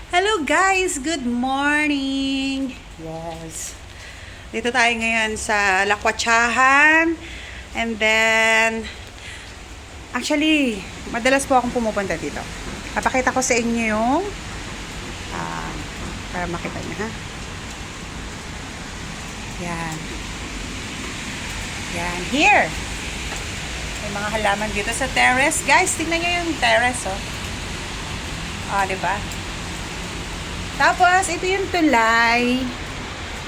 Hello guys! Good morning! Yes. Dito tayo ngayon sa Lakwatsahan. And then, actually, madalas po akong pumupunta dito. Papakita ko sa inyo yung para makita niyo, ha? Yan. Yan. Here! May mga halaman dito sa terrace. Guys, tingnan niyo yung terrace, oh. Diba? Tapos, ito yung tulay.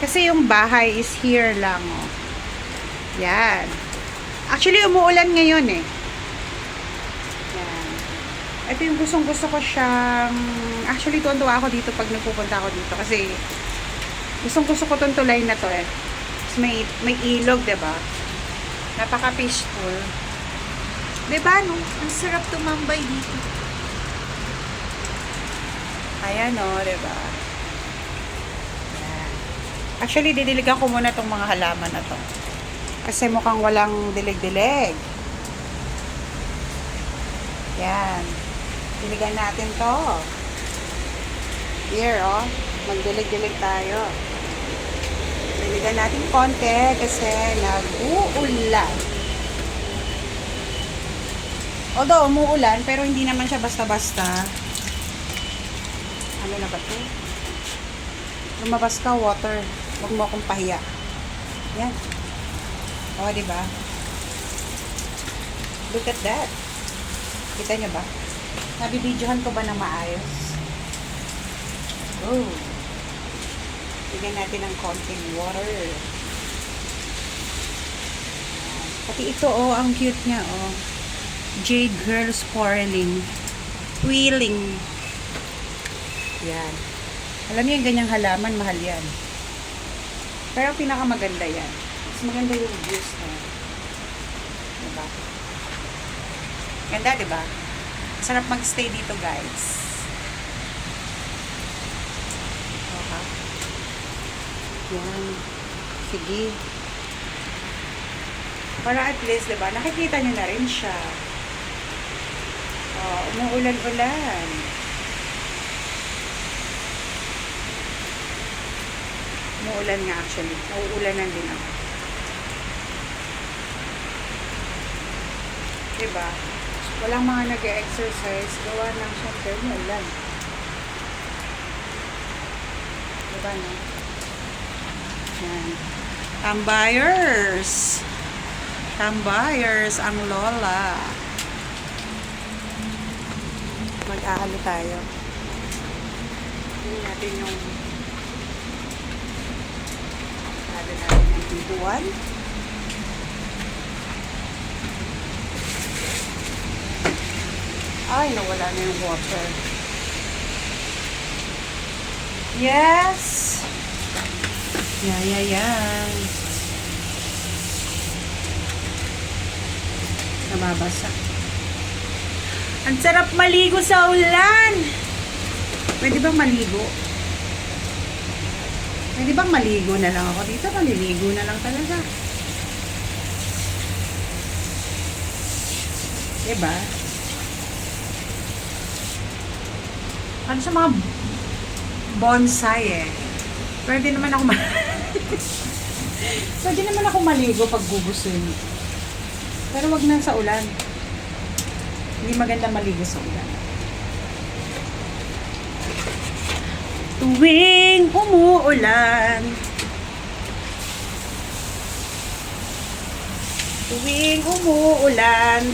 Kasi yung bahay is here lang, oh. Yan. Actually, umuulan ngayon, eh. Yan. Ito yung gustong-gusto ko siyang... Actually, tuwan-tuwa ako dito pag nagpupunta ako dito. Kasi, gustong-gusto ko tong tulay na to, eh. Tapos may ilog, diba? Napaka-peaceful. Diba, no? Ang sarap tumambay dito. Ayan, o, diba? Ayan. Actually, didiligan ko muna itong mga halaman na to. Kasi mukhang walang dilig-dilig. Yan. Diligan natin to. Here, o. Magdilig-dilig tayo. Diligan natin konti kasi nag-uulan. Although, umuulan, pero hindi naman siya basta-basta. Ano na ba ito? Lumabas ka, water. Huwag mo akong pahiya. Yan. O, diba? Look at that. Kita nyo ba? Nabibidyohan ko ba ng maayos? Oh. Bigyan natin ng konting water. Pati ito, oh, ang cute niya, oh. Jade Girl Spiraling. Wheeling. Yan. Alam niyo yung ganyang halaman, mahal yan. Pero pinakamaganda yan. Mas maganda yung views na yan. Diba? Ganda, diba? Sarap mag-stay dito, guys. Okay. Yan. Sige. Para at least, diba? Nakikita nyo na rin siya. Umuulan-ulan. Umuulan nga actually. Nauulanan din ako. Diba? Walang mga nag-exercise. Gawa ng syempre umuulan. Diba, no? Yan. Tambayers. Tambayers ang lola. Mag-aalo tayo. Hindi natin yung natin yung pintuan. Ay, nawala na yung water. Yes! Yan. Nababasa. Ang sarap maligo sa ulan! Pwede bang maligo? Pwede bang maligo na lang ako dito? Maliligo na lang talaga. Diba? Ano sa mga bonsai, eh. Pwede naman ako pwede naman ako maligo pag gugustuhin. Pero wag na sa ulan. Hindi maganda maligo sa ulan. Tuwing umuulan,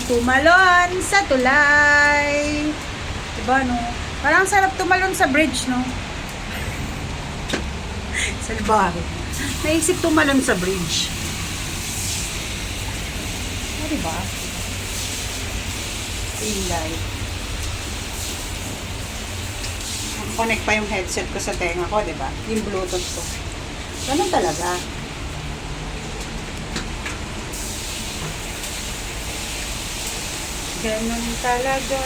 tumalon sa tulay. Diba, no? Parang sarap tumalon sa bridge, no? Salbahe. Naisip tumalon sa bridge. Diba? Ilay. Connect pa yung headset ko sa tenga ko, diba? Yung Bluetooth ko. Ganun talaga. Ganun talaga.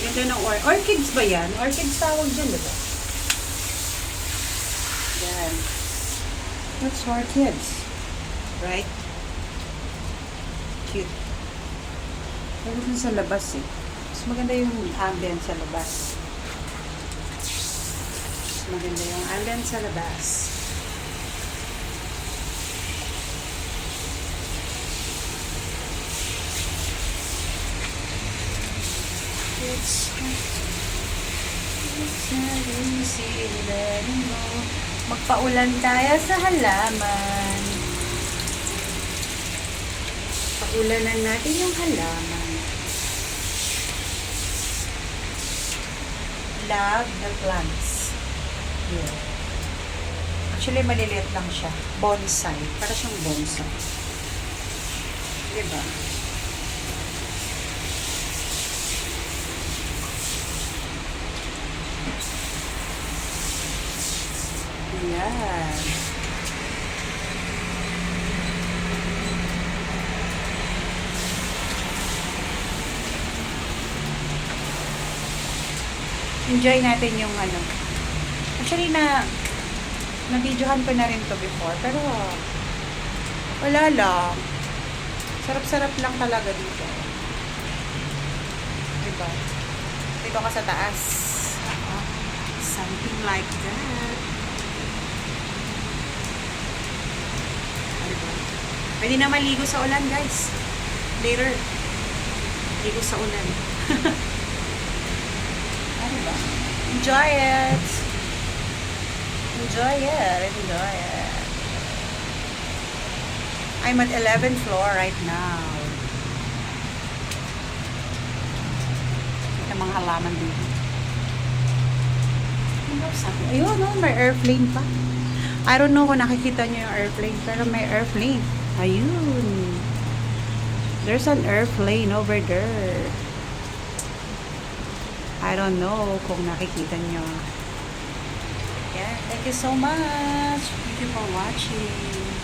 Ganda ng orchids ba yan? Orchids tawag dyan, diba? Yan. That's orchids. Right? Cute. Pero dun sa labas, eh. Mas maganda yung ambience sa labas. Mas maganda yung ambience sa labas. It's not easy letting go. Magpaulan tayo sa halaman. Paulanan natin yung halaman. Love the plants. Yeah. Actually, maliliit lang siya. Bonsai. Para siyang bonsai. Diba? Ayan. Enjoy natin yung ano. Actually, na-videohan ko na rin to before. Pero, wala lang. Sarap-sarap lang talaga dito. Diba? Dito ka sa taas. Something like that. Diba? Pwede na maligo sa ulan, guys. Later. Ligo sa ulan. Diba? Enjoy it. Enjoy it. Enjoy it. I'm at 11th floor right now. Ito mga halaman dito. Ayun, no, may airplane pa. I don't know kung nakikita nyo yung airplane, pero may airplane. Ayun. There's an airplane over there. I don't know kung nakikita nyo. Yeah, thank you so much. Thank you for watching.